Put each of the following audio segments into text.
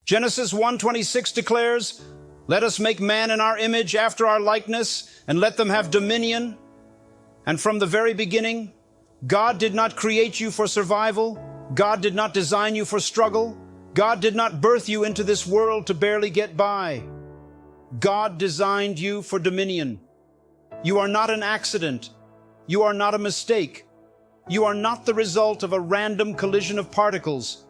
Genesis 1:26 declares, "Let us make man in our image after our likeness, and let them have dominion." And from the very beginning, God did not create you for survival. God did not design you for struggle. God did not birth you into this world to barely get by. God designed you for dominion. You are not an accident. You are not a mistake. You are not the result of a random collision of particles.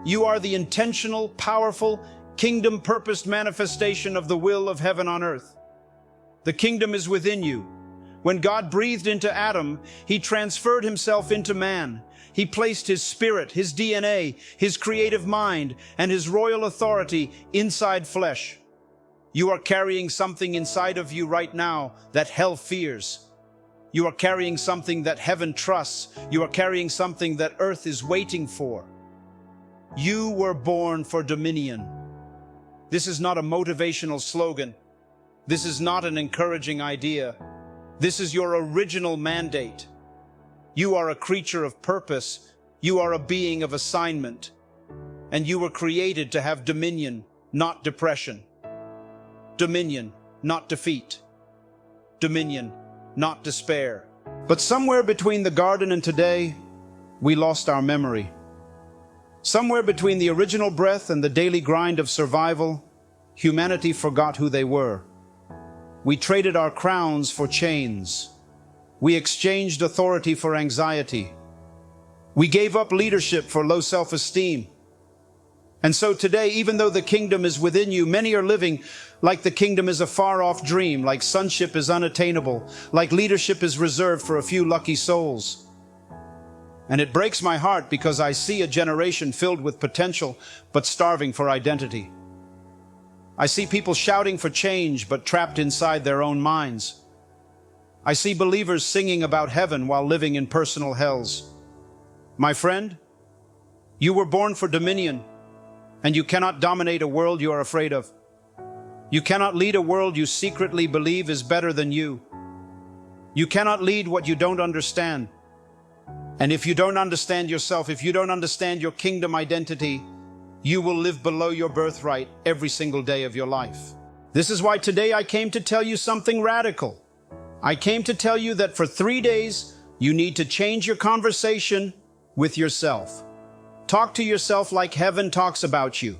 You are the intentional, powerful, kingdom-purposed manifestation of the will of heaven on earth. The kingdom is within you. When God breathed into Adam, he transferred himself into man. He placed his spirit, his DNA, his creative mind, and his royal authority inside flesh. You are carrying something inside of you right now that hell fears. You are carrying something that heaven trusts. You are carrying something that earth is waiting for. You were born for dominion. This is not a motivational slogan. This is not an encouraging idea. This is your original mandate. You are a creature of purpose. You are a being of assignment. And you were created to have dominion, not depression. Dominion, not defeat. Dominion, not despair. But somewhere between the garden and today, we lost our memory. Somewhere between the original breath and the daily grind of survival, humanity forgot who they were. We traded our crowns for chains. We exchanged authority for anxiety. We gave up leadership for low self-esteem. And so today, even though the kingdom is within you, many are living like the kingdom is a far-off dream, like sonship is unattainable, like leadership is reserved for a few lucky souls. And it breaks my heart because I see a generation filled with potential, but starving for identity. I see people shouting for change, but trapped inside their own minds. I see believers singing about heaven while living in personal hells. My friend, you were born for dominion, and you cannot dominate a world you are afraid of. You cannot lead a world you secretly believe is better than you. You cannot lead what you don't understand. And if you don't understand yourself, if you don't understand your kingdom identity, you will live below your birthright every single day of your life. This is why today I came to tell you something radical. I came to tell you that for 3 days, you need to change your conversation with yourself. Talk to yourself like heaven talks about you.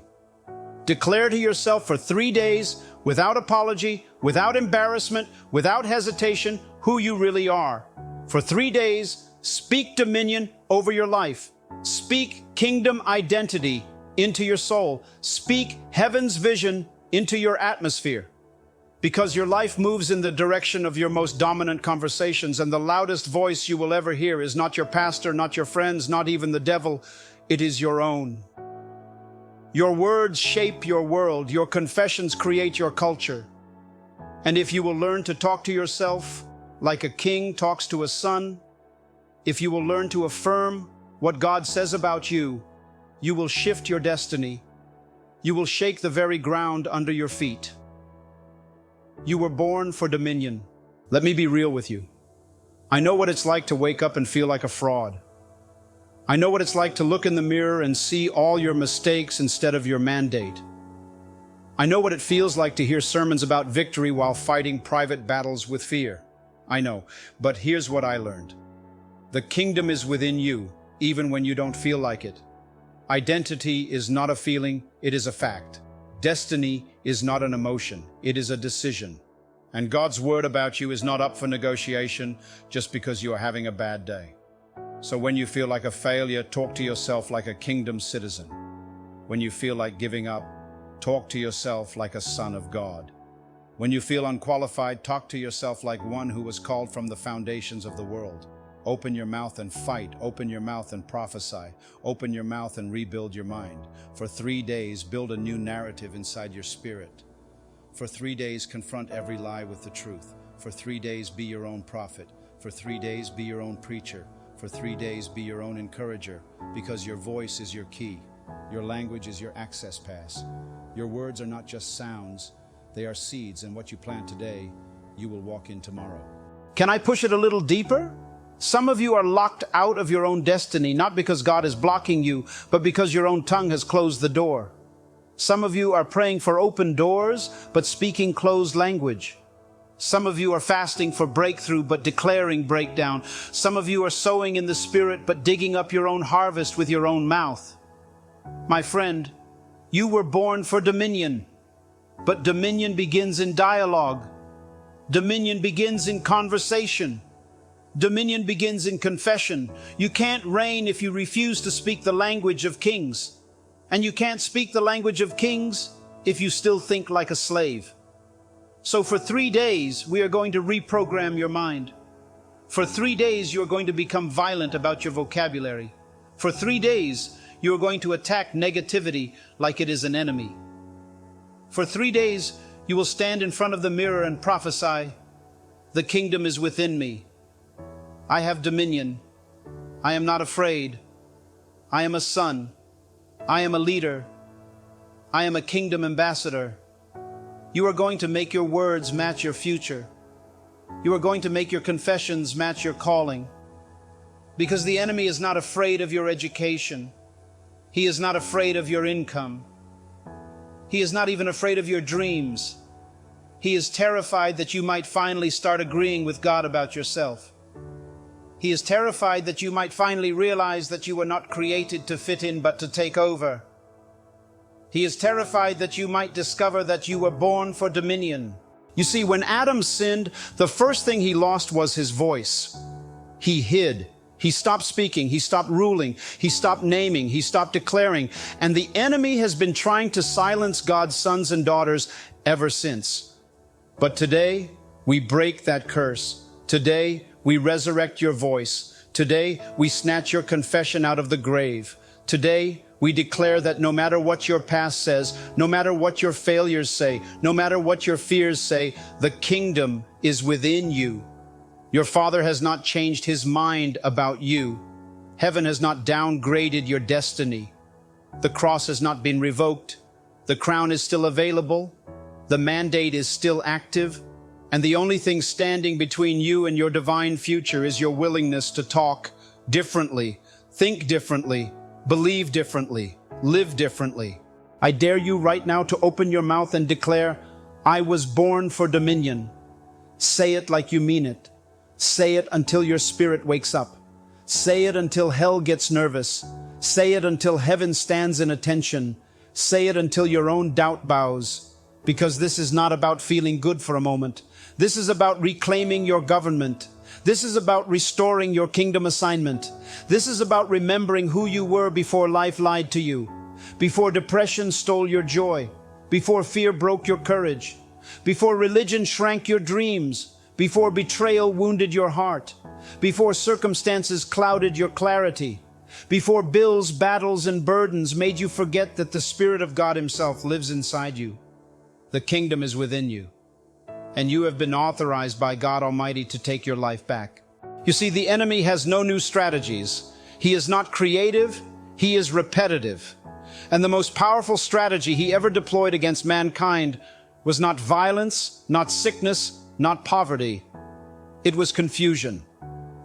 Declare to yourself for 3 days, without apology, without embarrassment, without hesitation, who you really are. For 3 days, speak dominion over your life. Speak kingdom identity into your soul. Speak heaven's vision into your atmosphere. Because your life moves in the direction of your most dominant conversations, and the loudest voice you will ever hear is not your pastor, not your friends, not even the devil. It is your own. Your words shape your world. Your confessions create your culture. And if you will learn to talk to yourself like a king talks to a son, if you will learn to affirm what God says about you, you will shift your destiny. You will shake the very ground under your feet. You were born for dominion. Let me be real with you. I know what it's like to wake up and feel like a fraud. I know what it's like to look in the mirror and see all your mistakes instead of your mandate. I know what it feels like to hear sermons about victory while fighting private battles with fear. I know, but here's what I learned. The kingdom is within you, even when you don't feel like it. Identity is not a feeling, it is a fact. Destiny is not an emotion, it is a decision. And God's word about you is not up for negotiation just because you are having a bad day. So when you feel like a failure, talk to yourself like a kingdom citizen. When you feel like giving up, talk to yourself like a son of God. When you feel unqualified, talk to yourself like one who was called from the foundations of the world. Open your mouth and fight. Open your mouth and prophesy. Open your mouth and rebuild your mind. For 3 days, build a new narrative inside your spirit. For 3 days, confront every lie with the truth. For 3 days, be your own prophet. For 3 days, be your own preacher. For 3 days, be your own encourager, because your voice is your key. Your language is your access pass. Your words are not just sounds. They are seeds, and what you plant today, you will walk in tomorrow. Can I push it a little deeper? Some of you are locked out of your own destiny, not because God is blocking you, but because your own tongue has closed the door. Some of you are praying for open doors, but speaking closed language. Some of you are fasting for breakthrough, but declaring breakdown. Some of you are sowing in the Spirit, but digging up your own harvest with your own mouth. My friend, you were born for dominion, but dominion begins in dialogue. Dominion begins in conversation. Dominion begins in confession. You can't reign if you refuse to speak the language of kings. And you can't speak the language of kings if you still think like a slave. So for 3 days, we are going to reprogram your mind. For 3 days, you are going to become violent about your vocabulary. For 3 days, you are going to attack negativity like it is an enemy. For 3 days, you will stand in front of the mirror and prophesy, "The kingdom is within me. I have dominion. I am not afraid. I am a son. I am a leader. I am a kingdom ambassador." You are going to make your words match your future. You are going to make your confessions match your calling. Because the enemy is not afraid of your education. He is not afraid of your income. He is not even afraid of your dreams. He is terrified that you might finally start agreeing with God about yourself. He is terrified that you might finally realize that you were not created to fit in but to take over. He is terrified that you might discover that you were born for dominion. You see, when Adam sinned, the first thing he lost was his voice. He hid. He stopped speaking. He stopped ruling. He stopped naming. He stopped declaring. And the enemy has been trying to silence God's sons and daughters ever since. But today, we break that curse. Today, we resurrect your voice. Today, we snatch your confession out of the grave. Today, we declare that no matter what your past says, no matter what your failures say, no matter what your fears say, the kingdom is within you. Your Father has not changed his mind about you. Heaven has not downgraded your destiny. The cross has not been revoked. The crown is still available. The mandate is still active. And the only thing standing between you and your divine future is your willingness to talk differently, think differently, believe differently, live differently. I dare you right now to open your mouth and declare, "I was born for dominion." Say it like you mean it. Say it until your spirit wakes up. Say it until hell gets nervous. Say it until heaven stands in attention. Say it until your own doubt bows. Because this is not about feeling good for a moment. This is about reclaiming your government. This is about restoring your kingdom assignment. This is about remembering who you were before life lied to you, before depression stole your joy, before fear broke your courage, before religion shrank your dreams, before betrayal wounded your heart, before circumstances clouded your clarity, before bills, battles, and burdens made you forget that the Spirit of God Himself lives inside you. The kingdom is within you, and you have been authorized by God Almighty to take your life back. You see, the enemy has no new strategies. He is not creative, he is repetitive. And the most powerful strategy he ever deployed against mankind was not violence, not sickness, not poverty. It was confusion.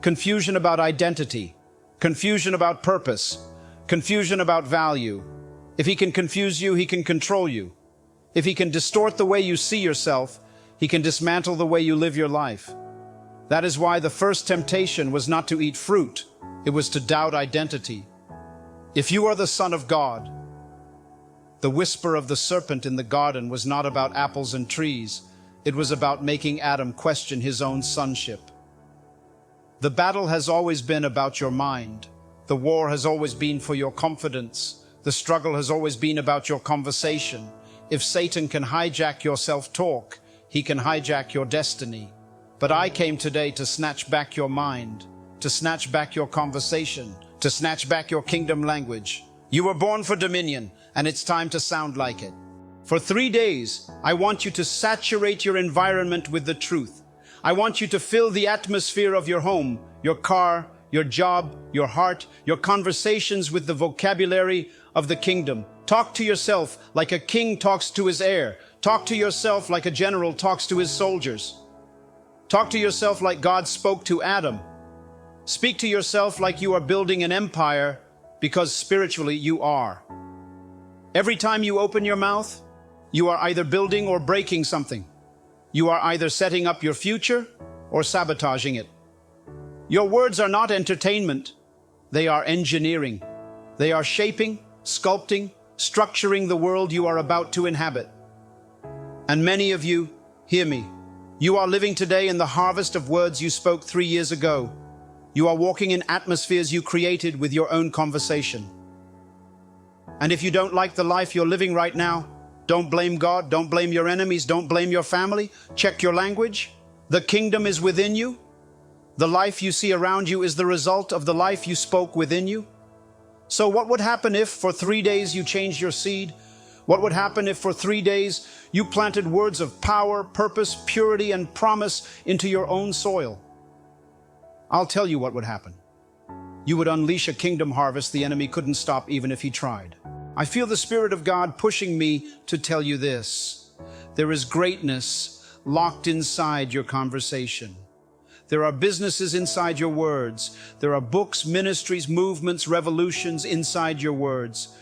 Confusion about identity, confusion about purpose, confusion about value. If he can confuse you, he can control you. If he can distort the way you see yourself, he can dismantle the way you live your life. That is why the first temptation was not to eat fruit, it was to doubt identity. If you are the Son of God, the whisper of the serpent in the garden was not about apples and trees, it was about making Adam question his own sonship. The battle has always been about your mind. The war has always been for your confidence. The struggle has always been about your conversation. If Satan can hijack your self-talk, he can hijack your destiny. But I came today to snatch back your mind, to snatch back your conversation, to snatch back your kingdom language. You were born for dominion, and it's time to sound like it. For 3 days, I want you to saturate your environment with the truth. I want you to fill the atmosphere of your home, your car, your job, your heart, your conversations with the vocabulary of the kingdom. Talk to yourself like a king talks to his heir. Talk to yourself like a general talks to his soldiers. Talk to yourself like God spoke to Adam. Speak to yourself like you are building an empire, because spiritually you are. Every time you open your mouth, you are either building or breaking something. You are either setting up your future or sabotaging it. Your words are not entertainment. They are engineering. They are shaping, sculpting, structuring the world you are about to inhabit. And many of you, hear me, you are living today in the harvest of words you spoke 3 years ago. You are walking in atmospheres you created with your own conversation. And if you don't like the life you're living right now, don't blame God, don't blame your enemies, don't blame your family. Check your language. The kingdom is within you. The life you see around you is the result of the life you spoke within you. So what would happen if for 3 days you changed your seed? What would happen if for 3 days you planted words of power, purpose, purity, and promise into your own soil? I'll tell you what would happen. You would unleash a kingdom harvest the enemy couldn't stop even if he tried. I feel the Spirit of God pushing me to tell you this. There is greatness locked inside your conversation. There are businesses inside your words. There are books, ministries, movements, revolutions inside your words.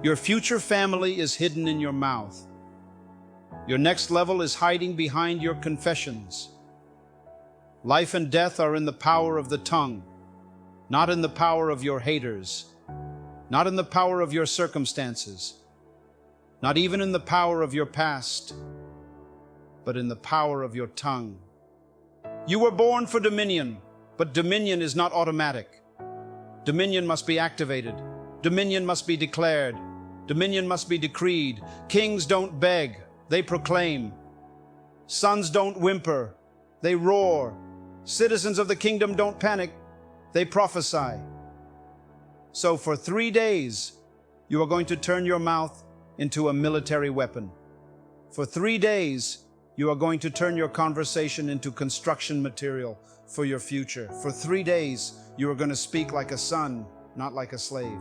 Your future family is hidden in your mouth. Your next level is hiding behind your confessions. Life and death are in the power of the tongue, not in the power of your haters, not in the power of your circumstances, not even in the power of your past, but in the power of your tongue. You were born for dominion, but dominion is not automatic. Dominion must be activated. Dominion must be declared. Dominion must be decreed. Kings don't beg, they proclaim. Sons don't whimper, they roar. Citizens of the kingdom don't panic, they prophesy. So for 3 days, you are going to turn your mouth into a military weapon. For 3 days, you are going to turn your conversation into construction material for your future. For 3 days, you are going to speak like a son, not like a slave.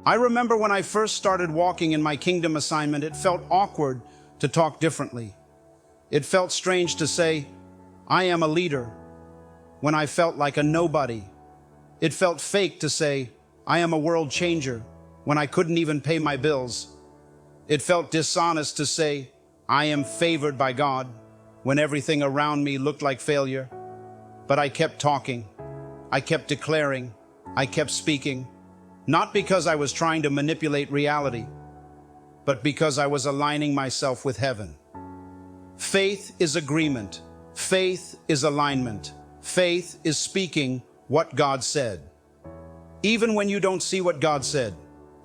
I remember when I first started walking in my kingdom assignment, it felt awkward to talk differently. It felt strange to say, I am a leader, when I felt like a nobody. It felt fake to say, I am a world changer, when I couldn't even pay my bills. It felt dishonest to say, I am favored by God, when everything around me looked like failure. But I kept talking, I kept declaring, I kept speaking, not because I was trying to manipulate reality, but because I was aligning myself with heaven. Faith is agreement. Faith is alignment. Faith is speaking what God said, even when you don't see what God said.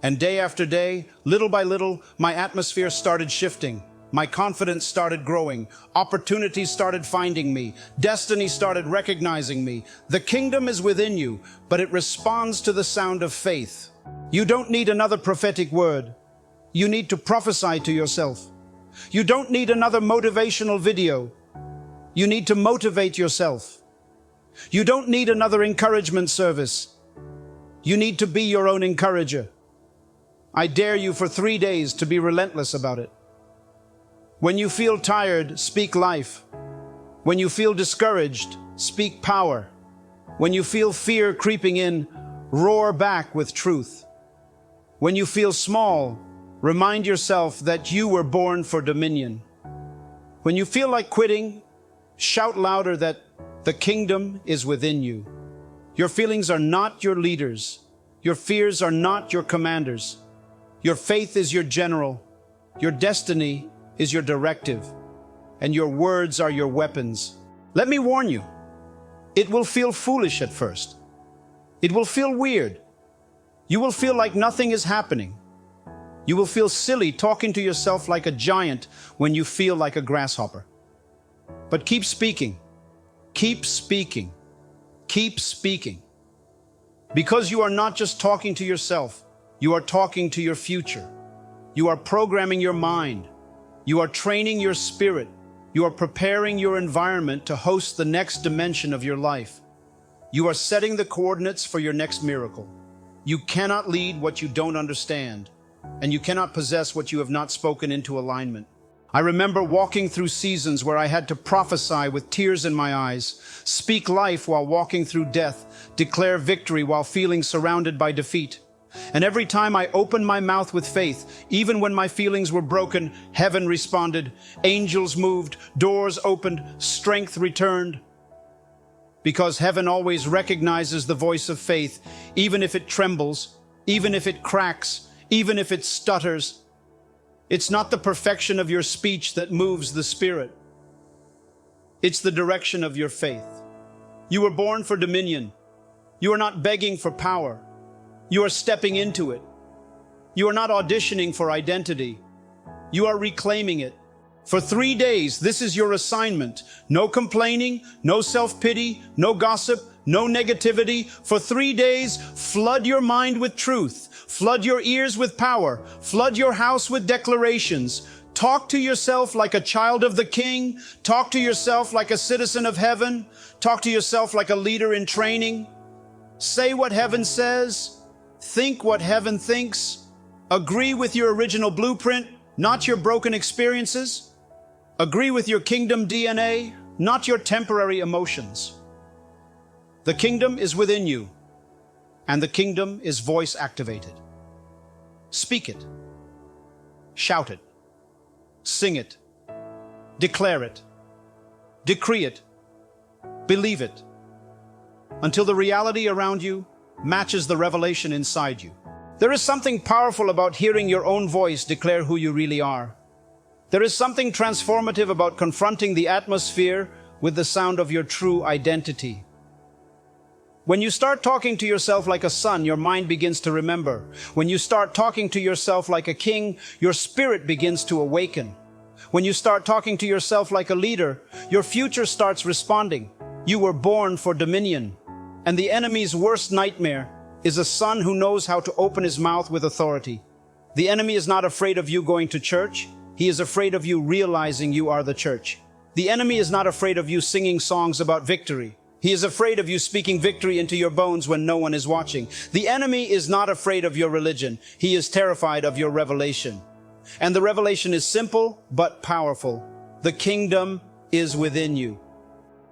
And day after day, little by little, my atmosphere started shifting. My confidence started growing. Opportunities started finding me. Destiny started recognizing me. The kingdom is within you, but it responds to the sound of faith. You don't need another prophetic word. You need to prophesy to yourself. You don't need another motivational video. You need to motivate yourself. You don't need another encouragement service. You need to be your own encourager. I dare you for 3 days to be relentless about it. When you feel tired, speak life. When you feel discouraged, speak power. When you feel fear creeping in, roar back with truth. When you feel small, remind yourself that you were born for dominion. When you feel like quitting, shout louder that the kingdom is within you. Your feelings are not your leaders. Your fears are not your commanders. Your faith is your general. Your destiny is your directive. And your words are your weapons. Let me warn you, it will feel foolish at first. It will feel weird. You will feel like nothing is happening. You will feel silly talking to yourself like a giant when you feel like a grasshopper. But keep speaking. Keep speaking. Keep speaking. Because you are not just talking to yourself, you are talking to your future. You are programming your mind. You are training your spirit. You are preparing your environment to host the next dimension of your life. You are setting the coordinates for your next miracle. You cannot lead what you don't understand, and you cannot possess what you have not spoken into alignment. I remember walking through seasons where I had to prophesy with tears in my eyes, speak life while walking through death, declare victory while feeling surrounded by defeat. And every time I opened my mouth with faith, even when my feelings were broken, heaven responded, angels moved, doors opened, strength returned. Because heaven always recognizes the voice of faith, even if it trembles, even if it cracks, even if it stutters. It's not the perfection of your speech that moves the Spirit. It's the direction of your faith. You were born for dominion. You are not begging for power. You are stepping into it. You are not auditioning for identity. You are reclaiming it. For 3 days, this is your assignment. No complaining, no self-pity, no gossip, no negativity. For 3 days, flood your mind with truth. Flood your ears with power. Flood your house with declarations. Talk to yourself like a child of the King. Talk to yourself like a citizen of heaven. Talk to yourself like a leader in training. Say what heaven says. Think what heaven thinks. Agree with your original blueprint, not your broken experiences. Agree with your kingdom DNA, not your temporary emotions. The kingdom is within you, and the kingdom is voice activated. Speak it. Shout it. Sing it. Declare it. Decree it. Believe it. Until the reality around you matches the revelation inside you. There is something powerful about hearing your own voice declare who you really are. There is something transformative about confronting the atmosphere with the sound of your true identity. When you start talking to yourself like a son, your mind begins to remember. When you start talking to yourself like a king, your spirit begins to awaken. When you start talking to yourself like a leader, your future starts responding. You were born for dominion. And the enemy's worst nightmare is a son who knows how to open his mouth with authority. The enemy is not afraid of you going to church. He is afraid of you realizing you are the church. The enemy is not afraid of you singing songs about victory. He is afraid of you speaking victory into your bones when no one is watching. The enemy is not afraid of your religion. He is terrified of your revelation. And the revelation is simple but powerful. The kingdom is within you.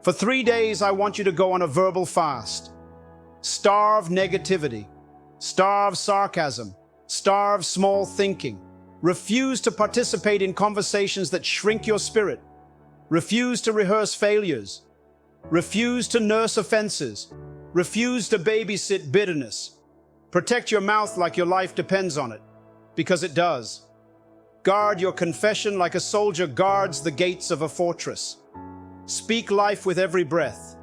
For 3 days, I want you to go on a verbal fast. Starve negativity. Starve sarcasm. Starve small thinking. Refuse to participate in conversations that shrink your spirit. Refuse to rehearse failures. Refuse to nurse offenses. Refuse to babysit bitterness. Protect your mouth like your life depends on it, because it does. Guard your confession like a soldier guards the gates of a fortress. Speak life with every breath.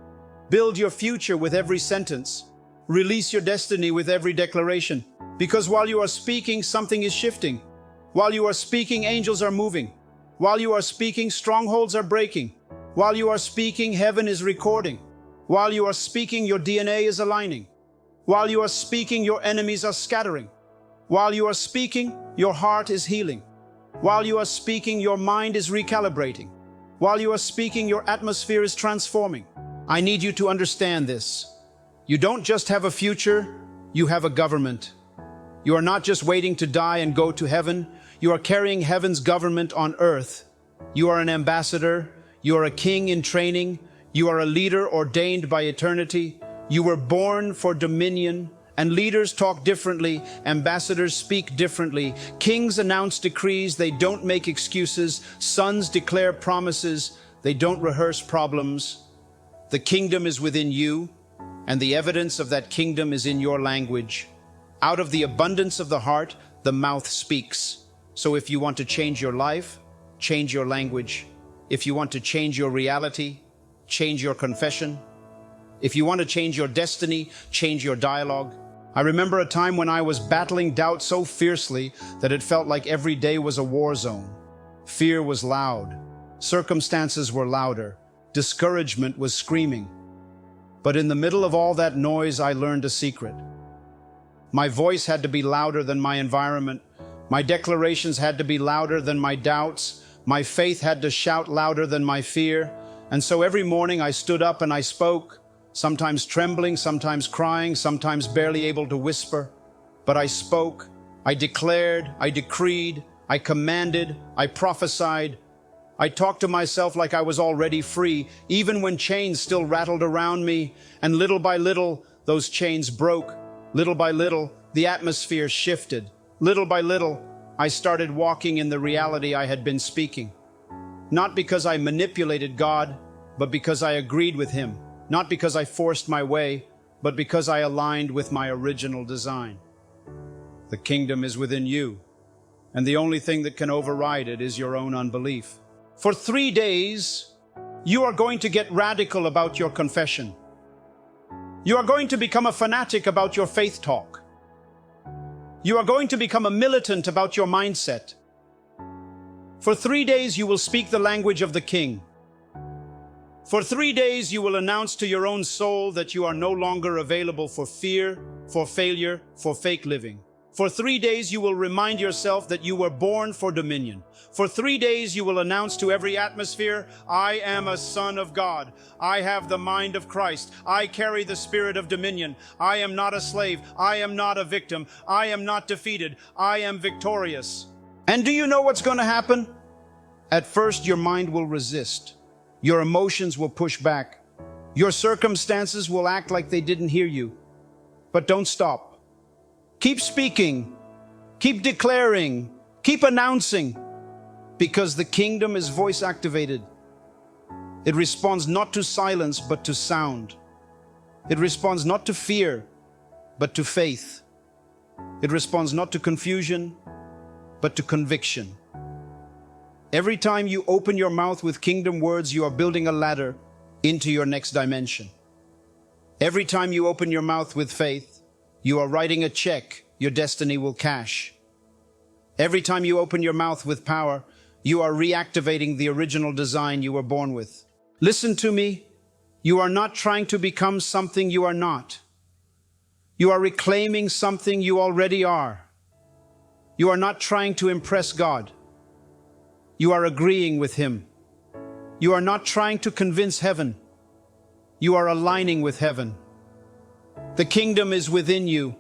Build your future with every sentence. Release your destiny with every declaration. Because while you are speaking, something is shifting. While you are speaking, angels are moving. While you are speaking, strongholds are breaking. While you are speaking, heaven is recording. While you are speaking, your DNA is aligning. While you are speaking, your enemies are scattering. While you are speaking, your heart is healing. While you are speaking, your mind is recalibrating. While you are speaking, your atmosphere is transforming. I need you to understand this. You don't just have a future, you have a government. You are not just waiting to die and go to heaven. You are carrying heaven's government on earth. You are an ambassador. You are a king in training. You are a leader ordained by eternity. You were born for dominion. And leaders talk differently. Ambassadors speak differently. Kings announce decrees. They don't make excuses. Sons declare promises. They don't rehearse problems. The kingdom is within you, and the evidence of that kingdom is in your language. Out of the abundance of the heart, the mouth speaks. So if you want to change your life, change your language. If you want to change your reality, change your confession. If you want to change your destiny, change your dialogue. I remember a time when I was battling doubt so fiercely that it felt like every day was a war zone. Fear was loud. Circumstances were louder. Discouragement was screaming. But in the middle of all that noise, I learned a secret. My voice had to be louder than my environment. My declarations had to be louder than my doubts. My faith had to shout louder than my fear. And so every morning I stood up and I spoke, sometimes trembling, sometimes crying, sometimes barely able to whisper. But I spoke, I declared, I decreed, I commanded, I prophesied. I talked to myself like I was already free, even when chains still rattled around me. And little by little, those chains broke. Little by little, The atmosphere shifted. Little by little, I started walking in the reality I had been speaking. Not because I manipulated God, but because I agreed with Him. Not because I forced my way, but because I aligned with my original design. The kingdom is within you, and the only thing that can override it is your own unbelief. For 3 days, you are going to get radical about your confession. You are going to become a fanatic about your faith talk. You are going to become a militant about your mindset. For 3 days, you will speak the language of the King. For 3 days, you will announce to your own soul that you are no longer available for fear, for failure, for fake living. For 3 days, you will remind yourself that you were born for dominion. For 3 days, you will announce to every atmosphere, I am a son of God. I have the mind of Christ. I carry the spirit of dominion. I am not a slave. I am not a victim. I am not defeated. I am victorious. And do you know what's going to happen? At first, your mind will resist. Your emotions will push back. Your circumstances will act like they didn't hear you. But don't stop. Keep speaking. Keep declaring. Keep announcing. Because the kingdom is voice activated. It responds not to silence, but to sound. It responds not to fear, but to faith. It responds not to confusion, but to conviction. Every time you open your mouth with kingdom words, you are building a ladder into your next dimension. Every time you open your mouth with faith, you are writing a check your destiny will cash. Every time you open your mouth with power, you are reactivating the original design you were born with. Listen to me. You are not trying to become something you are not. You are reclaiming something you already are. You are not trying to impress God. You are agreeing with Him. You are not trying to convince heaven. You are aligning with heaven. The kingdom is within you.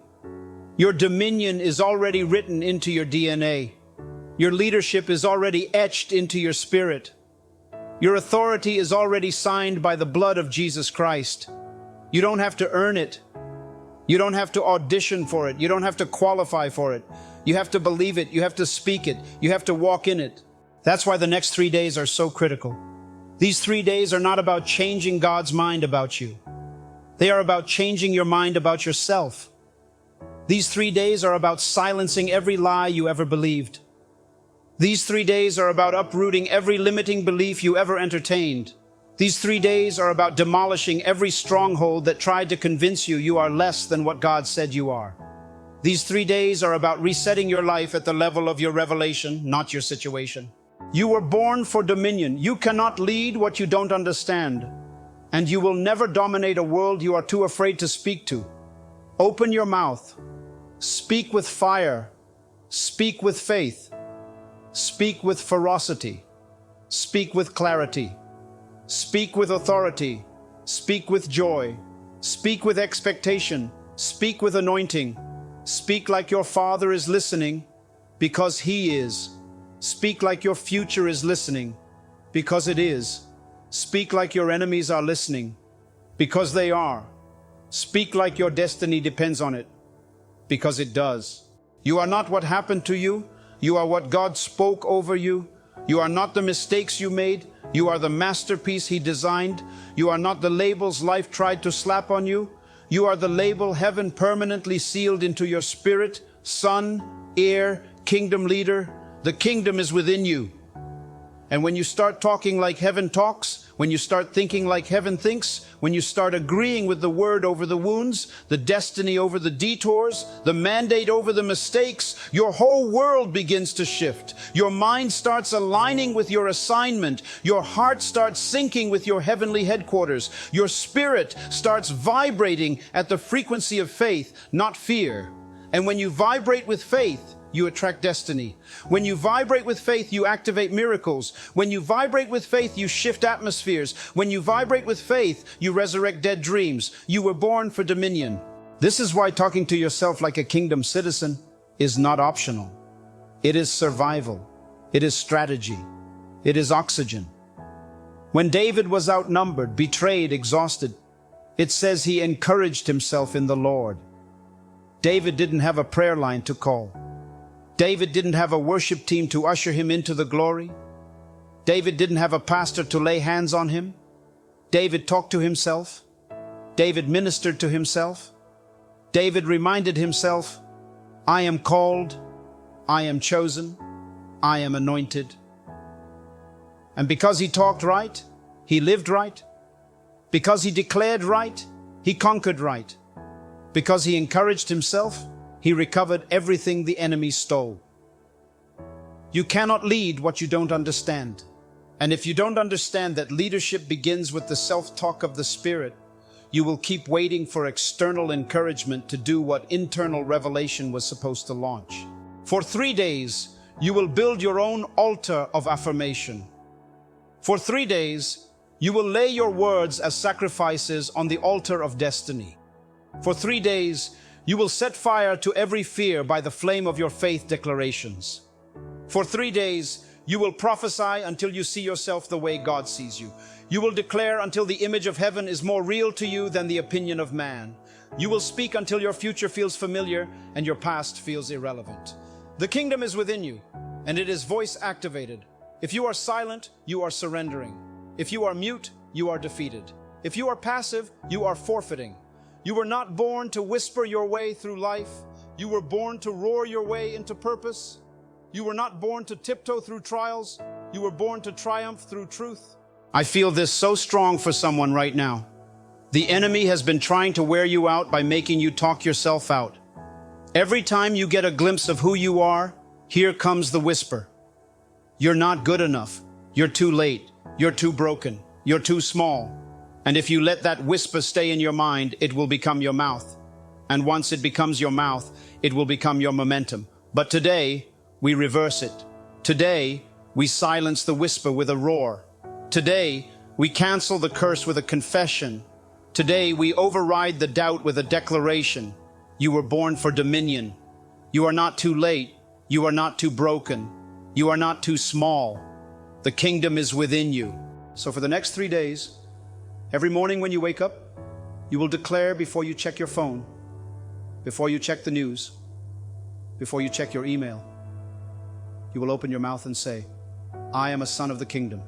Your dominion is already written into your DNA. Your leadership is already etched into your spirit. Your authority is already signed by the blood of Jesus Christ. You don't have to earn it. You don't have to audition for it. You don't have to qualify for it. You have to believe it. You have to speak it. You have to walk in it. That's why the next 3 days are so critical. These 3 days are not about changing God's mind about you. They are about changing your mind about yourself. These 3 days are about silencing every lie you ever believed. These 3 days are about uprooting every limiting belief you ever entertained. These 3 days are about demolishing every stronghold that tried to convince you you are less than what God said you are. These 3 days are about resetting your life at the level of your revelation, not your situation. You were born for dominion. You cannot lead what you don't understand, and you will never dominate a world you are too afraid to speak to. Open your mouth. Speak with fire. Speak with faith. Speak with ferocity. Speak with clarity. Speak with authority. Speak with joy. Speak with expectation. Speak with anointing. Speak like your Father is listening, because He is. Speak like your future is listening, because it is. Speak like your enemies are listening, because they are. Speak like your destiny depends on it, because it does. You are not what happened to you. You are what God spoke over you. You are not the mistakes you made. You are the masterpiece He designed. You are not the labels life tried to slap on you. You are the label heaven permanently sealed into your spirit, son, heir, kingdom leader. The kingdom is within you. And when you start talking like heaven talks, when you start thinking like heaven thinks, when you start agreeing with the word over the wounds, the destiny over the detours, the mandate over the mistakes, your whole world begins to shift. Your mind starts aligning with your assignment. Your heart starts syncing with your heavenly headquarters. Your spirit starts vibrating at the frequency of faith, not fear. And when you vibrate with faith, you attract destiny. When you vibrate with faith, you activate miracles. When you vibrate with faith, you shift atmospheres. When you vibrate with faith, you resurrect dead dreams. You were born for dominion. This is why talking to yourself like a kingdom citizen is not optional. It is survival. It is strategy. It is oxygen. When David was outnumbered, betrayed, exhausted, it says he encouraged himself in the Lord. David didn't have a prayer line to call. David didn't have a worship team to usher him into the glory. David didn't have a pastor to lay hands on him. David talked to himself. David ministered to himself. David reminded himself, I am called, I am chosen, I am anointed. And because he talked right, he lived right. Because he declared right, he conquered right. Because he encouraged himself, he recovered everything the enemy stole. You cannot lead what you don't understand. And if you don't understand that leadership begins with the self-talk of the Spirit, you will keep waiting for external encouragement to do what internal revelation was supposed to launch. For 3 days, you will build your own altar of affirmation. For 3 days, you will lay your words as sacrifices on the altar of destiny. For 3 days, you will set fire to every fear by the flame of your faith declarations. For 3 days, you will prophesy until you see yourself the way God sees you. You will declare until the image of heaven is more real to you than the opinion of man. You will speak until your future feels familiar and your past feels irrelevant. The kingdom is within you, and it is voice activated. If you are silent, you are surrendering. If you are mute, you are defeated. If you are passive, you are forfeiting. You were not born to whisper your way through life. You were born to roar your way into purpose. You were not born to tiptoe through trials. You were born to triumph through truth. I feel this so strong for someone right now. The enemy has been trying to wear you out by making you talk yourself out. Every time you get a glimpse of who you are, here comes the whisper. You're not good enough. You're too late. You're too broken. You're too small. And if you let that whisper stay in your mind, it will become your mouth. And once it becomes your mouth, it will become your momentum. But today, we reverse it. Today, we silence the whisper with a roar. Today, we cancel the curse with a confession. Today, we override the doubt with a declaration. You were born for dominion. You are not too late. You are not too broken. You are not too small. The kingdom is within you. So for the next 3 days, every morning when you wake up, you will declare before you check your phone, before you check the news, before you check your email. You will open your mouth and say, I am a son of the kingdom.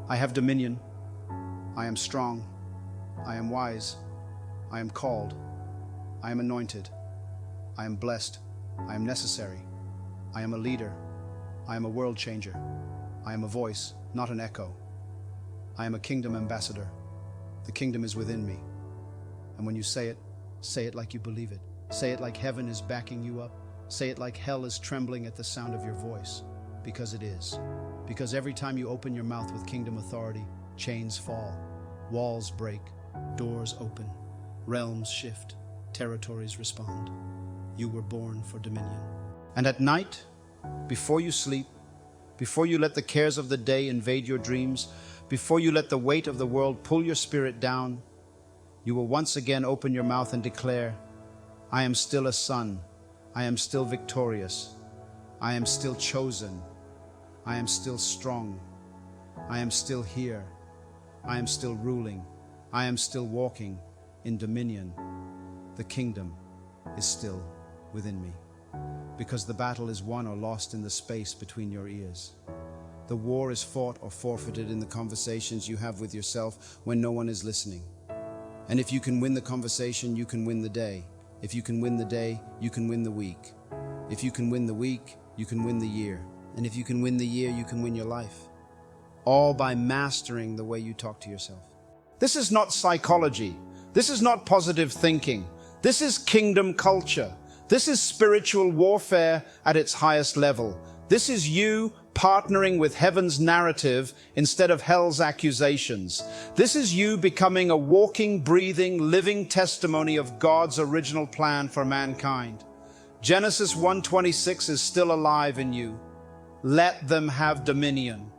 I have dominion. I am strong. I am wise. I am called. I am anointed. I am blessed. I am necessary. I am a leader. I am a world changer. I am a voice, not an echo. I am a kingdom ambassador. The kingdom is within me. And when you say it like you believe it. Say it like heaven is backing you up. Say it like hell is trembling at the sound of your voice. Because it is. Because every time you open your mouth with kingdom authority, chains fall, walls break, doors open, realms shift, territories respond. You were born for dominion. And at night, before you sleep, before you let the cares of the day invade your dreams, before you let the weight of the world pull your spirit down, you will once again open your mouth and declare, I am still a son. I am still victorious. I am still chosen. I am still strong. I am still here. I am still ruling. I am still walking in dominion. The kingdom is still within me. Because the battle is won or lost in the space between your ears. The war is fought or forfeited in the conversations you have with yourself when no one is listening. And if you can win the conversation, you can win the day. If you can win the day, you can win the week. If you can win the week, you can win the year. And if you can win the year, you can win your life. All by mastering the way you talk to yourself. This is not psychology. This is not positive thinking. This is kingdom culture. This is spiritual warfare at its highest level. This is you partnering with heaven's narrative instead of hell's accusations. This is you becoming a walking, breathing, living testimony of God's original plan for mankind. Genesis 1:26 is still alive in you. Let them have dominion.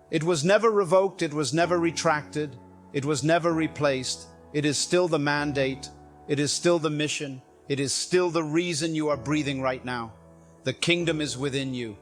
It was never revoked, it was never retracted, it was never replaced. It is still the mandate, it is still the mission, it is still the reason you are breathing right now. The kingdom is within you.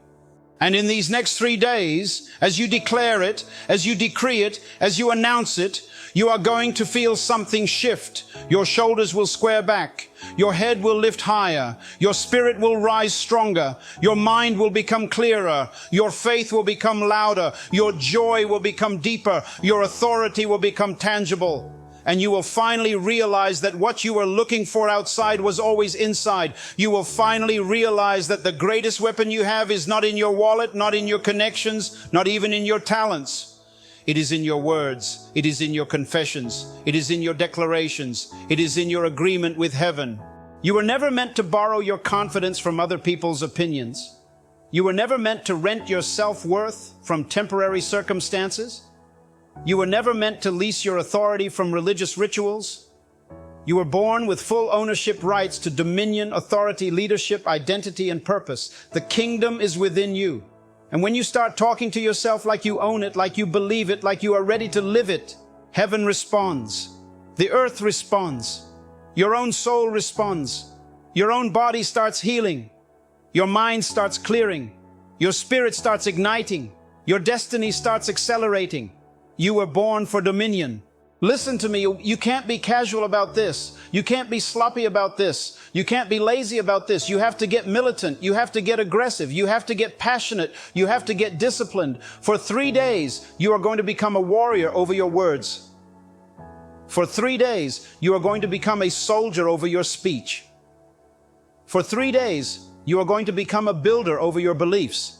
And in these next 3 days, as you declare it, as you decree it, as you announce it, you are going to feel something shift. Your shoulders will square back. Your head will lift higher. Your spirit will rise stronger. Your mind will become clearer. Your faith will become louder. Your joy will become deeper. Your authority will become tangible. And you will finally realize that what you were looking for outside was always inside. You will finally realize that the greatest weapon you have is not in your wallet, not in your connections, not even in your talents. It is in your words. It is in your confessions. It is in your declarations. It is in your agreement with heaven. You were never meant to borrow your confidence from other people's opinions. You were never meant to rent your self-worth from temporary circumstances. You were never meant to lease your authority from religious rituals. You were born with full ownership rights to dominion, authority, leadership, identity, and purpose. The kingdom is within you. And when you start talking to yourself like you own it, like you believe it, like you are ready to live it, heaven responds. The earth responds. Your own soul responds. Your own body starts healing. Your mind starts clearing. Your spirit starts igniting. Your destiny starts accelerating. You were born for dominion. Listen to me, you can't be casual about this. You can't be sloppy about this. You can't be lazy about this. You have to get militant. You have to get aggressive. You have to get passionate. You have to get disciplined. For 3 days, you are going to become a warrior over your words. For 3 days, you are going to become a soldier over your speech. For 3 days, you are going to become a builder over your beliefs.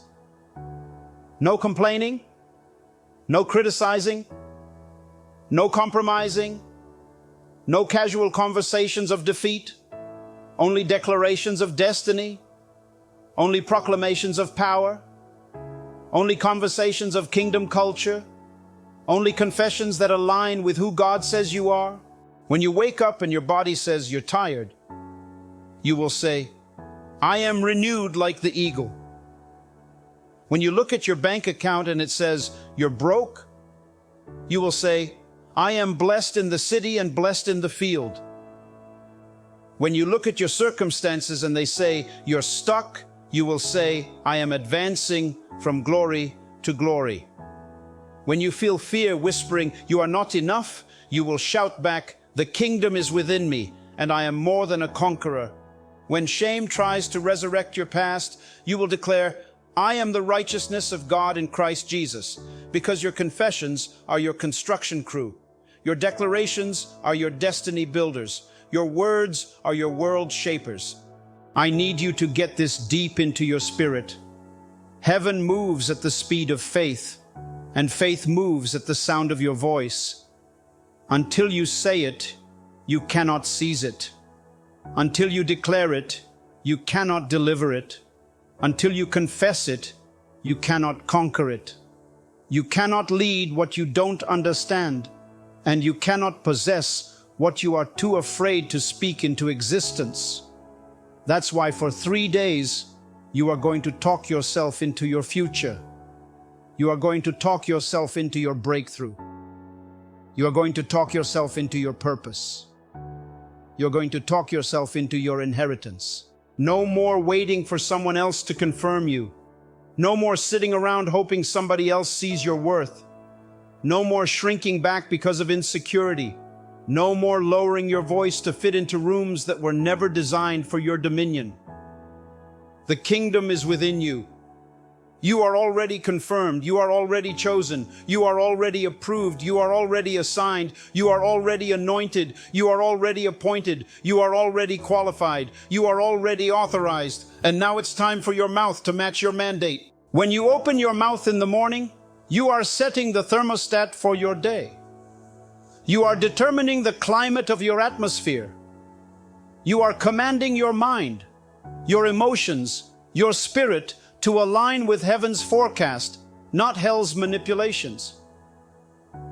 No complaining. No criticizing, no compromising, no casual conversations of defeat, only declarations of destiny, only proclamations of power, only conversations of kingdom culture, only confessions that align with who God says you are. When you wake up and your body says you're tired, you will say, I am renewed like the eagle. When you look at your bank account and it says you're broke, you will say, I am blessed in the city and blessed in the field. When you look at your circumstances and they say you're stuck, you will say, I am advancing from glory to glory. When you feel fear whispering, you are not enough, you will shout back, the kingdom is within me and I am more than a conqueror. When shame tries to resurrect your past, you will declare, I am the righteousness of God in Christ Jesus, because your confessions are your construction crew. Your declarations are your destiny builders. Your words are your world shapers. I need you to get this deep into your spirit. Heaven moves at the speed of faith, and faith moves at the sound of your voice. Until you say it, you cannot seize it. Until you declare it, you cannot deliver it. Until you confess it, you cannot conquer it. You cannot lead what you don't understand, and you cannot possess what you are too afraid to speak into existence. That's why for 3 days, you are going to talk yourself into your future. You are going to talk yourself into your breakthrough. You are going to talk yourself into your purpose. You're going to talk yourself into your inheritance. No more waiting for someone else to confirm you. No more sitting around hoping somebody else sees your worth. No more shrinking back because of insecurity. No more lowering your voice to fit into rooms that were never designed for your dominion. The kingdom is within you. You are already confirmed. You are already chosen. You are already approved. You are already assigned. You are already anointed. You are already appointed. You are already qualified. You are already authorized. And now it's time for your mouth to match your mandate. When you open your mouth in the morning, you are setting the thermostat for your day. You are determining the climate of your atmosphere. You are commanding your mind, your emotions, your spirit to align with heaven's forecast, not hell's manipulations.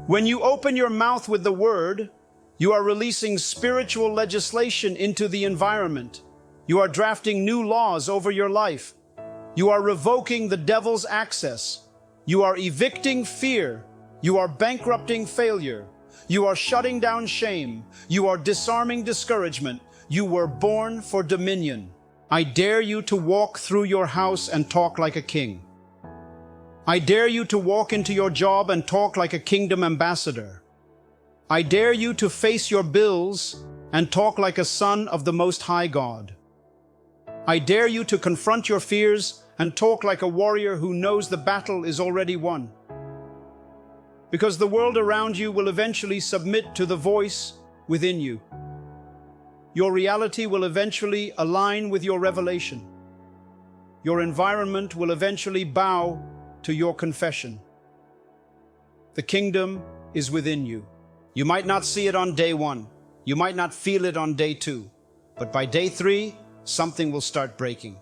When you open your mouth with the word, you are releasing spiritual legislation into the environment. You are drafting new laws over your life. You are revoking the devil's access. You are evicting fear. You are bankrupting failure. You are shutting down shame. You are disarming discouragement. You were born for dominion. I dare you to walk through your house and talk like a king. I dare you to walk into your job and talk like a kingdom ambassador. I dare you to face your bills and talk like a son of the Most High God. I dare you to confront your fears and talk like a warrior who knows the battle is already won. Because the world around you will eventually submit to the voice within you. Your reality will eventually align with your revelation. Your environment will eventually bow to your confession. The kingdom is within you. You might not see it on day 1. You might not feel it on day 2. But by day 3, something will start breaking.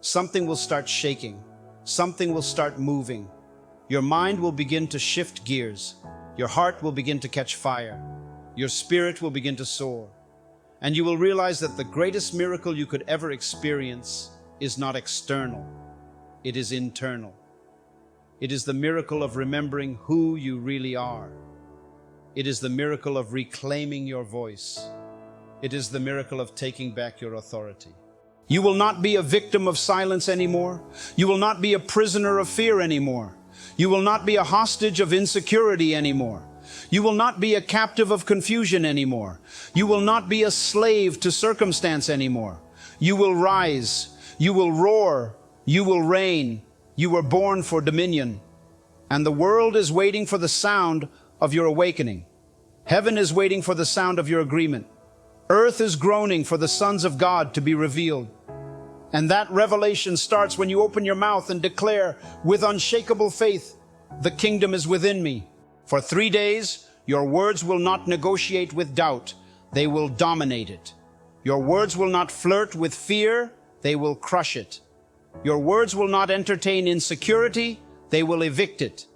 Something will start shaking. Something will start moving. Your mind will begin to shift gears. Your heart will begin to catch fire. Your spirit will begin to soar. And you will realize that the greatest miracle you could ever experience is not external. It is internal. It is the miracle of remembering who you really are. It is the miracle of reclaiming your voice. It is the miracle of taking back your authority. You will not be a victim of silence anymore. You will not be a prisoner of fear anymore. You will not be a hostage of insecurity anymore. You will not be a captive of confusion anymore. You will not be a slave to circumstance anymore. You will rise. You will roar. You will reign. You were born for dominion. And the world is waiting for the sound of your awakening. Heaven is waiting for the sound of your agreement. Earth is groaning for the sons of God to be revealed. And that revelation starts when you open your mouth and declare with unshakable faith, "The kingdom is within me." For 3 days, your words will not negotiate with doubt. They will dominate it. Your words will not flirt with fear. They will crush it. Your words will not entertain insecurity. They will evict it.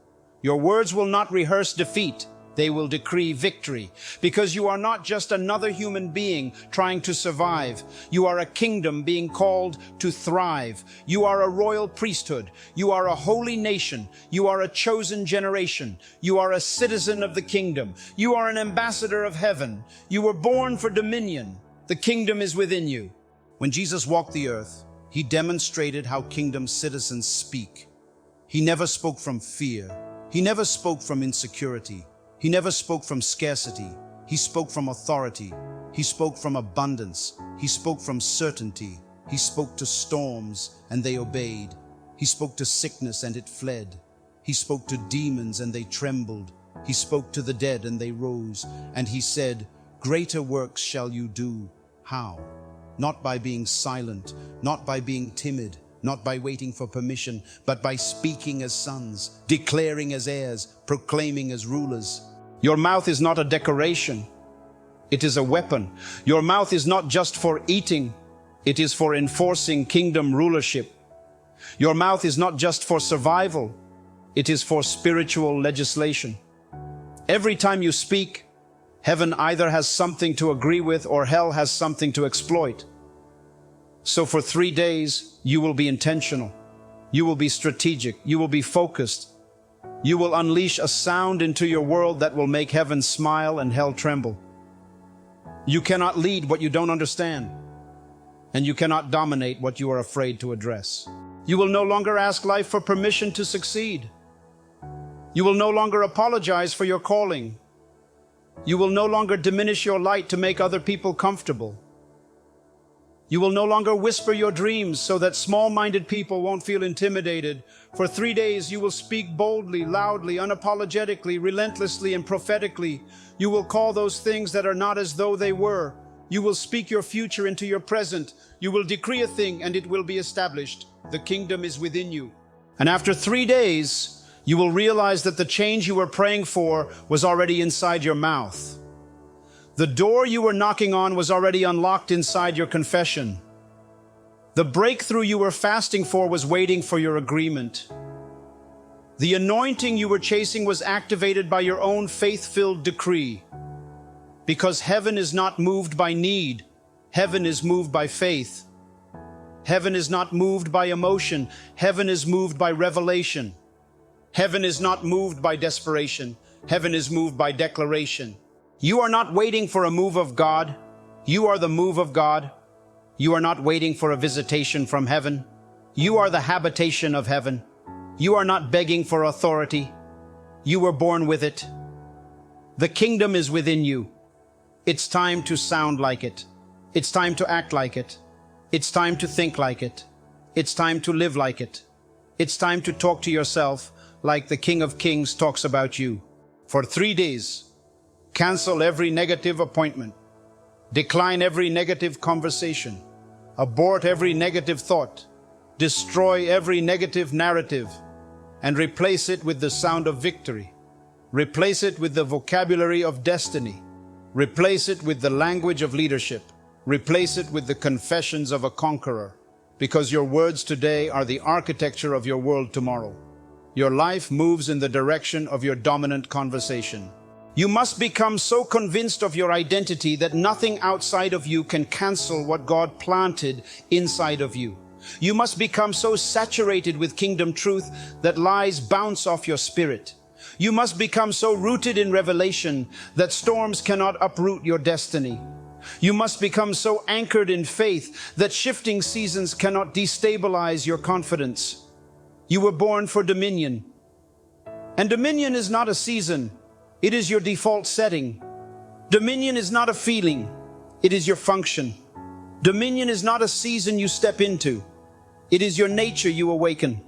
Your words will not rehearse defeat. They will decree victory. Because you are not just another human being trying to survive. You are a kingdom being called to thrive. You are a royal priesthood. You are a holy nation. You are a chosen generation. You are a citizen of the kingdom. You are an ambassador of heaven. You were born for dominion. The kingdom is within you. When Jesus walked the earth, he demonstrated how kingdom citizens speak. He never spoke from fear. He never spoke from insecurity. He never spoke from scarcity. He spoke from authority. He spoke from abundance. He spoke from certainty. He spoke to storms and they obeyed. He spoke to sickness and it fled. He spoke to demons and they trembled. He spoke to the dead and they rose. And he said, "Greater works shall you do." How? Not by being silent, not by being timid, not by waiting for permission, but by speaking as sons, declaring as heirs, proclaiming as rulers. Your mouth is not a decoration. It is a weapon. Your mouth is not just for eating. It is for enforcing kingdom rulership. Your mouth is not just for survival. It is for spiritual legislation. Every time you speak, heaven either has something to agree with or hell has something to exploit. So for 3 days, you will be intentional. You will be strategic. You will be focused. You will unleash a sound into your world that will make heaven smile and hell tremble. You cannot lead what you don't understand, and you cannot dominate what you are afraid to address. You will no longer ask life for permission to succeed. You will no longer apologize for your calling. You will no longer diminish your light to make other people comfortable. You will no longer whisper your dreams so that small-minded people won't feel intimidated. For 3 days, you will speak boldly, loudly, unapologetically, relentlessly, and prophetically. You will call those things that are not as though they were. You will speak your future into your present. You will decree a thing and it will be established. The kingdom is within you. And after 3 days, you will realize that the change you were praying for was already inside your mouth. The door you were knocking on was already unlocked inside your confession. The breakthrough you were fasting for was waiting for your agreement. The anointing you were chasing was activated by your own faith-filled decree. Because heaven is not moved by need, heaven is moved by faith. Heaven is not moved by emotion, heaven is moved by revelation. Heaven is not moved by desperation, heaven is moved by declaration. You are not waiting for a move of God. You are the move of God. You are not waiting for a visitation from heaven. You are the habitation of heaven. You are not begging for authority. You were born with it. The kingdom is within you. It's time to sound like it. It's time to act like it. It's time to think like it. It's time to live like it. It's time to talk to yourself like the King of Kings talks about you. For 3 days, cancel every negative appointment. Decline every negative conversation. Abort every negative thought. Destroy every negative narrative and replace it with the sound of victory. Replace it with the vocabulary of destiny. Replace it with the language of leadership. Replace it with the confessions of a conqueror, because your words today are the architecture of your world tomorrow. Your life moves in the direction of your dominant conversation. You must become so convinced of your identity that nothing outside of you can cancel what God planted inside of you. You must become so saturated with kingdom truth that lies bounce off your spirit. You must become so rooted in revelation that storms cannot uproot your destiny. You must become so anchored in faith that shifting seasons cannot destabilize your confidence. You were born for dominion. And dominion is not a season. It is your default setting. Dominion is not a feeling. It is your function. Dominion is not a season you step into. It is your nature you awaken.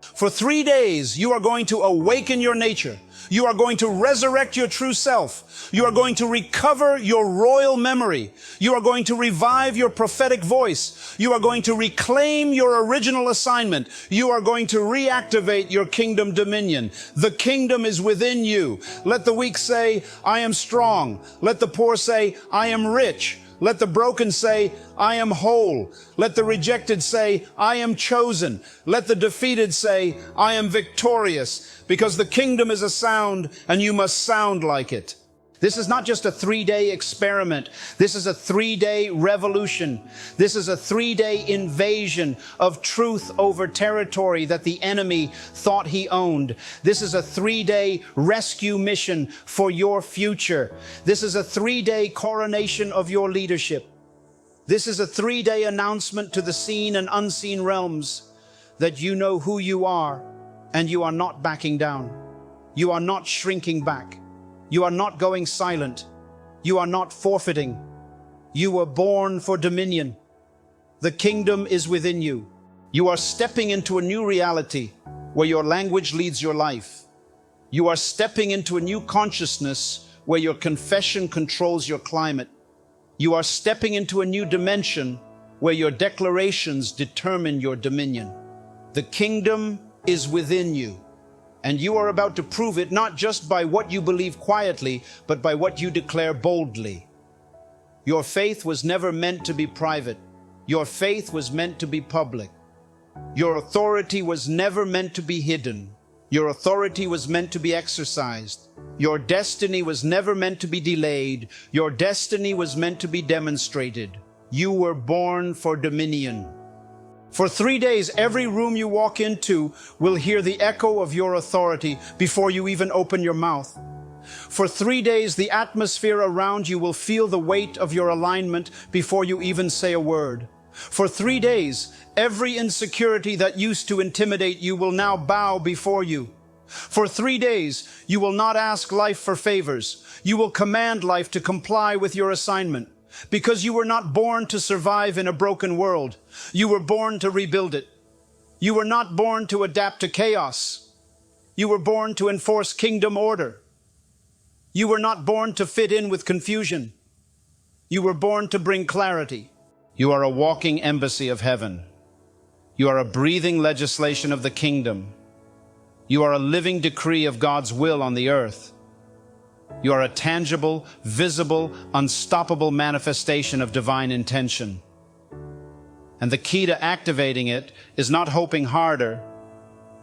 For 3 days, you are going to awaken your nature. You are going to resurrect your true self. You are going to recover your royal memory. You are going to revive your prophetic voice. You are going to reclaim your original assignment. You are going to reactivate your kingdom dominion. The kingdom is within you. Let the weak say, I am strong. Let the poor say, I am rich. Let the broken say, I am whole. Let the rejected say, I am chosen. Let the defeated say, I am victorious. Because the kingdom is a sound, and you must sound like it. This is not just a 3-day experiment. This is a 3-day revolution. This is a 3-day invasion of truth over territory that the enemy thought he owned. This is a 3-day rescue mission for your future. This is a 3-day coronation of your leadership. This is a 3-day announcement to the seen and unseen realms that you know who you are, and you are not backing down. You are not shrinking back. You are not going silent. You are not forfeiting. You were born for dominion. The kingdom is within you. You are stepping into a new reality where your language leads your life. You are stepping into a new consciousness where your confession controls your climate. You are stepping into a new dimension where your declarations determine your dominion. The kingdom is within you. And you are about to prove it not just by what you believe quietly, but by what you declare boldly. Your faith was never meant to be private. Your faith was meant to be public. Your authority was never meant to be hidden. Your authority was meant to be exercised. Your destiny was never meant to be delayed. Your destiny was meant to be demonstrated. You were born for dominion. For 3 days, every room you walk into will hear the echo of your authority before you even open your mouth. For 3 days, the atmosphere around you will feel the weight of your alignment before you even say a word. For 3 days, every insecurity that used to intimidate you will now bow before you. For 3 days, you will not ask life for favors. You will command life to comply with your assignment. Because you were not born to survive in a broken world. You were born to rebuild it. You were not born to adapt to chaos. You were born to enforce kingdom order. You were not born to fit in with confusion. You were born to bring clarity. You are a walking embassy of heaven. You are a breathing legislation of the kingdom. You are a living decree of God's will on the earth. You are a tangible, visible, unstoppable manifestation of divine intention. And the key to activating it is not hoping harder,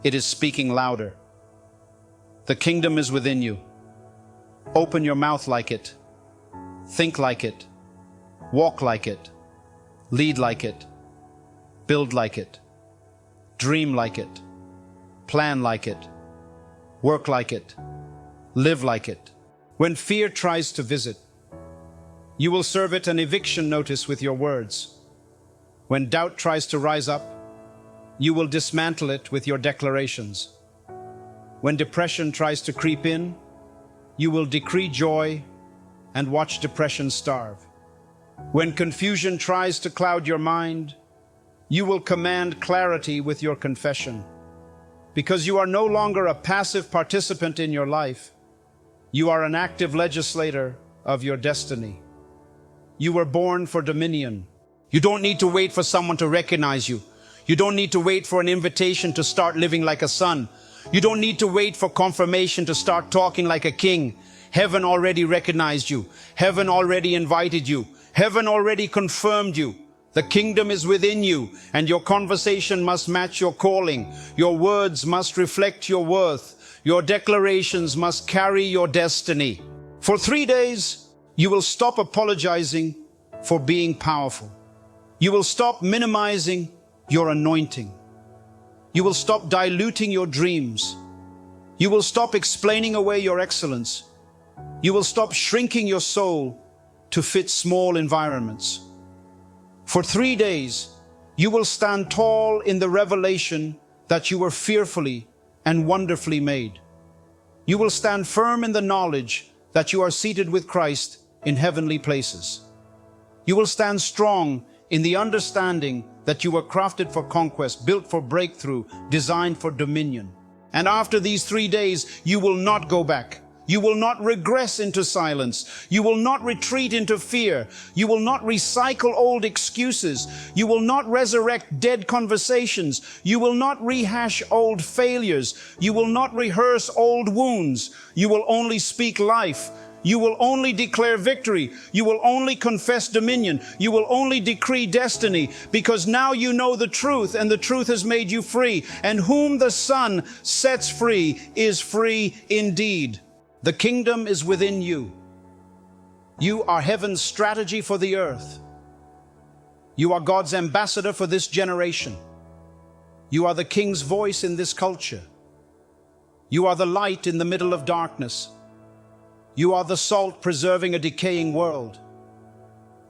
it is speaking louder. The kingdom is within you. Open your mouth like it. Think like it. Walk like it. Lead like it. Build like it. Dream like it. Plan like it. Work like it. Live like it. When fear tries to visit, you will serve it an eviction notice with your words. When doubt tries to rise up, you will dismantle it with your declarations. When depression tries to creep in, you will decree joy and watch depression starve. When confusion tries to cloud your mind, you will command clarity with your confession. Because you are no longer a passive participant in your life, you are an active legislator of your destiny. You were born for dominion. You don't need to wait for someone to recognize you. You don't need to wait for an invitation to start living like a son. You don't need to wait for confirmation to start talking like a king. Heaven already recognized you. Heaven already invited you. Heaven already confirmed you. The kingdom is within you, and your conversation must match your calling. Your words must reflect your worth. Your declarations must carry your destiny. For 3 days, you will stop apologizing for being powerful. You will stop minimizing your anointing. You will stop diluting your dreams. You will stop explaining away your excellence. You will stop shrinking your soul to fit small environments. For 3 days, you will stand tall in the revelation that you were fearfully and wonderfully made. You will stand firm in the knowledge that you are seated with Christ in heavenly places. You will stand strong in the understanding that you were crafted for conquest, built for breakthrough, designed for dominion. And after these 3 days, you will not go back. You will not regress into silence. You will not retreat into fear. You will not recycle old excuses. You will not resurrect dead conversations. You will not rehash old failures. You will not rehearse old wounds. You will only speak life. You will only declare victory. You will only confess dominion. You will only decree destiny, because now you know the truth, and the truth has made you free. And whom the Son sets free is free indeed. The kingdom is within you. You are heaven's strategy for the earth. You are God's ambassador for this generation. You are the King's voice in this culture. You are the light in the middle of darkness. You are the salt preserving a decaying world.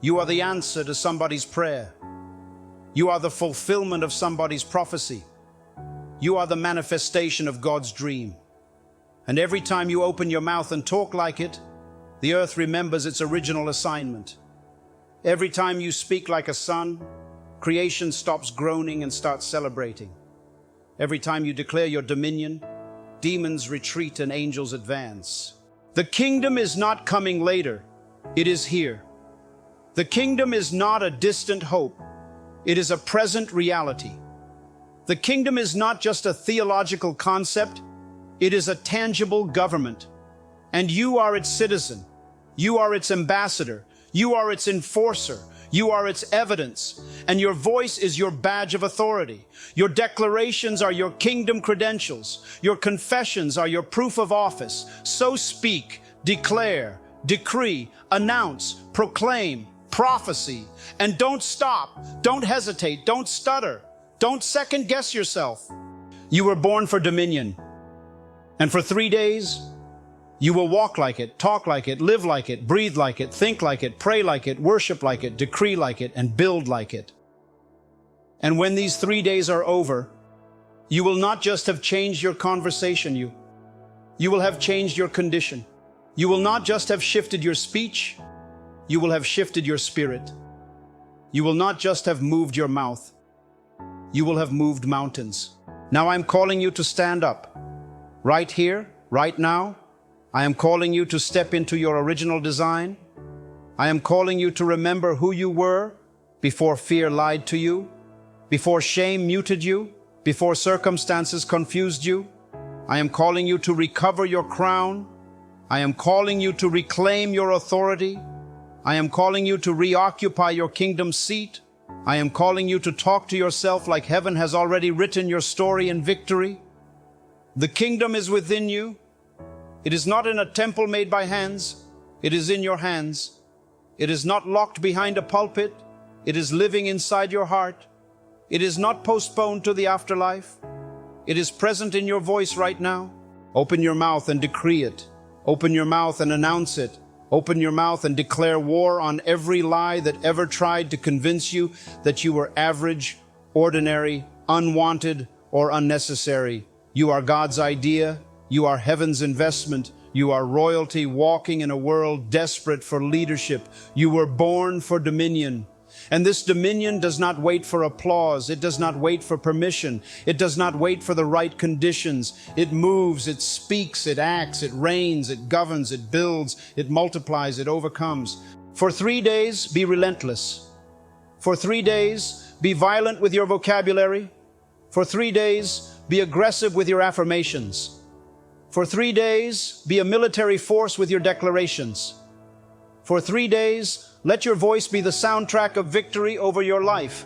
You are the answer to somebody's prayer. You are the fulfillment of somebody's prophecy. You are the manifestation of God's dream. And every time you open your mouth and talk like it, the earth remembers its original assignment. Every time you speak like a son, creation stops groaning and starts celebrating. Every time you declare your dominion, demons retreat and angels advance. The kingdom is not coming later, it is here. The kingdom is not a distant hope, it is a present reality. The kingdom is not just a theological concept, it is a tangible government. And you are its citizen, you are its ambassador, you are its enforcer, you are its evidence, and your voice is your badge of authority. Your declarations are your kingdom credentials. Your confessions are your proof of office. So speak, declare, decree, announce, proclaim, prophecy, and don't stop, don't hesitate, don't stutter, don't second guess yourself. You were born for dominion, and for 3 days, you will walk like it, talk like it, live like it, breathe like it, think like it, pray like it, worship like it, decree like it, and build like it. And when these 3 days are over, you will not just have changed your conversation, you will have changed your condition. You will not just have shifted your speech, you will have shifted your spirit. You will not just have moved your mouth, you will have moved mountains. Now I'm calling you to stand up. Right here, right now, I am calling you to step into your original design. I am calling you to remember who you were before fear lied to you, before shame muted you, before circumstances confused you. I am calling you to recover your crown. I am calling you to reclaim your authority. I am calling you to reoccupy your kingdom seat. I am calling you to talk to yourself like heaven has already written your story in victory. The kingdom is within you. It is not in a temple made by hands. It is in your hands. It is not locked behind a pulpit. It is living inside your heart. It is not postponed to the afterlife. It is present in your voice right now. Open your mouth and decree it. Open your mouth and announce it. Open your mouth and declare war on every lie that ever tried to convince you that you were average, ordinary, unwanted, or unnecessary. You are God's idea. You are heaven's investment. You are royalty walking in a world desperate for leadership. You were born for dominion. And this dominion does not wait for applause. It does not wait for permission. It does not wait for the right conditions. It moves, it speaks, it acts, it reigns, it governs, it builds, it multiplies, it overcomes. For 3 days, be relentless. For 3 days, be violent with your vocabulary. For 3 days, be aggressive with your affirmations. For 3 days, be a military force with your declarations. For 3 days, let your voice be the soundtrack of victory over your life.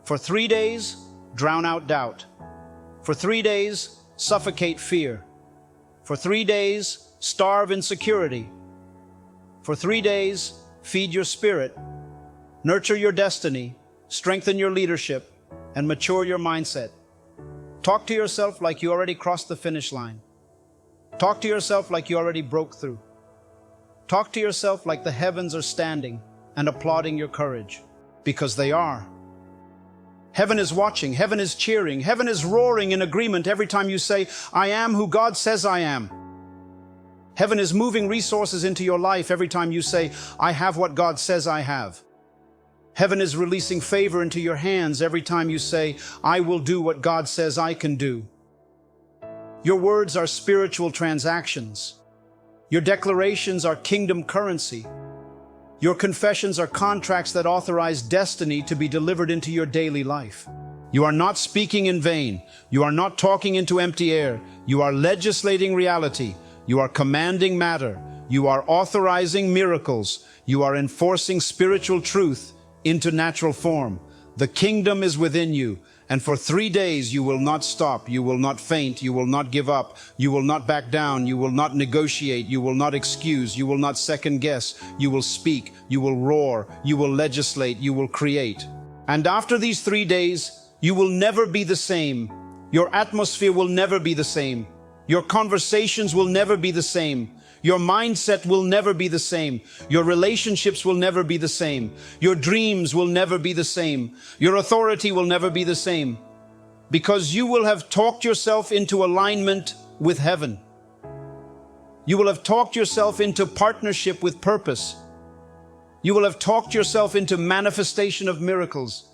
For 3 days, drown out doubt. For 3 days, suffocate fear. For 3 days, starve insecurity. For 3 days, feed your spirit, nurture your destiny, strengthen your leadership, and mature your mindset. Talk to yourself like you already crossed the finish line. Talk to yourself like you already broke through. Talk to yourself like the heavens are standing and applauding your courage, because they are. Heaven is watching, heaven is cheering, heaven is roaring in agreement every time you say, I am who God says I am. Heaven is moving resources into your life every time you say, I have what God says I have. Heaven is releasing favor into your hands every time you say, I will do what God says I can do. Your words are spiritual transactions. Your declarations are kingdom currency. Your confessions are contracts that authorize destiny to be delivered into your daily life. You are not speaking in vain. You are not talking into empty air. You are legislating reality. You are commanding matter. You are authorizing miracles. You are enforcing spiritual truth into natural form. The kingdom is within you. And for 3 days you will not stop, you will not faint, you will not give up, you will not back down, you will not negotiate, you will not excuse, you will not second guess, you will speak, you will roar, you will legislate, you will create. And after these 3 days, you will never be the same. Your atmosphere will never be the same. Your conversations will never be the same. Your mindset will never be the same. Your relationships will never be the same. Your dreams will never be the same. Your authority will never be the same. Because you will have talked yourself into alignment with heaven. You will have talked yourself into partnership with purpose. You will have talked yourself into manifestation of miracles.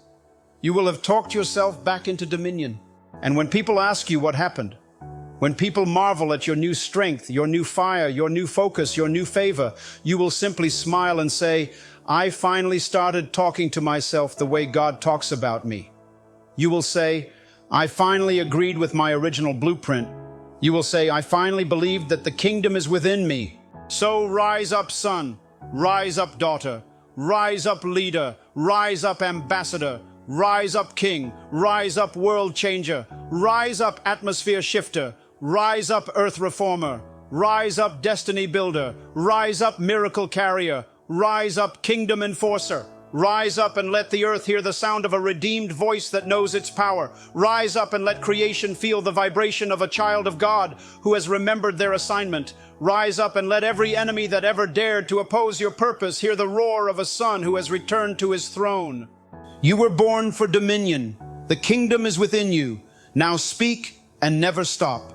You will have talked yourself back into dominion. And when people ask you what happened, when people marvel at your new strength, your new fire, your new focus, your new favor, you will simply smile and say, I finally started talking to myself the way God talks about me. You will say, I finally agreed with my original blueprint. You will say, I finally believed that the kingdom is within me. So rise up, son. Rise up, daughter. Rise up, leader. Rise up, ambassador. Rise up, king. Rise up, world changer. Rise up, atmosphere shifter. Rise up, earth reformer. Rise up, destiny builder. Rise up, miracle carrier. Rise up, kingdom enforcer. Rise up and let the earth hear the sound of a redeemed voice that knows its power. Rise up and let creation feel the vibration of a child of God who has remembered their assignment. Rise up and let every enemy that ever dared to oppose your purpose hear the roar of a son who has returned to his throne. You were born for dominion. The kingdom is within you. Now speak and never stop.